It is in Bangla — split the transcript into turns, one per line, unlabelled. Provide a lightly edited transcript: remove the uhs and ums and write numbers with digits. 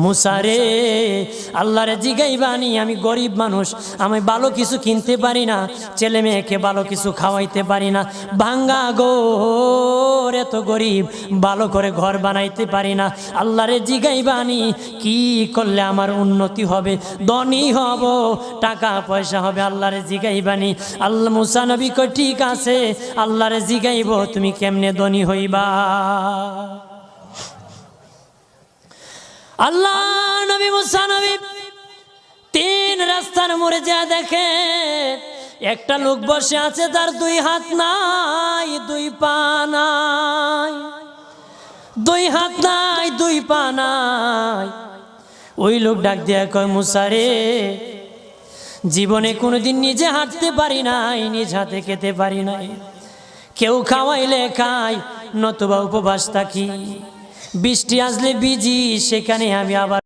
মুসারে আল্লাহরে জিগাইবানি, আমি গরিব মানুষ, আমি ভালো কিছু কিনতে পারি না, ছেলে মেয়েকে ভালো কিছু খাওয়াইতে পারি না, ভাঙ্গা ঘর, এত গরিব, ভালো করে ঘর বানাইতে পারি না। আল্লাহরে জিগাইবানি কি করলে আমার উন্নতি হবে, ধনী হব, টাকা পয়সা হবে। আল্লাহরে জিগাইবানি। আল্লাহ মুসা নবী কই ঠিক আছে, আল্লাহরে জিগাইব তুমি কেমনে ধনী হইবা। আল্লাহ নবী মুসা নবী তিন রাস্তার মোড়ে যা দেখে একটা লোক বসে আছে, তার দুই হাত নাই, দুই পা নাই, দুই হাত নাই, দুই পা নাই। ওই লোক ডাক দিয়া কয়, মুসা রে, জীবনে কোনোদিন নিজে হাঁটতে পারি নাই, নিজ হাতে খেতে পারি নাই, কেউ খাওয়াইলে খাই, নতুবা উপবাস থাকি, বৃষ্টি আসলে ভিজি, সেখানে আমি আবার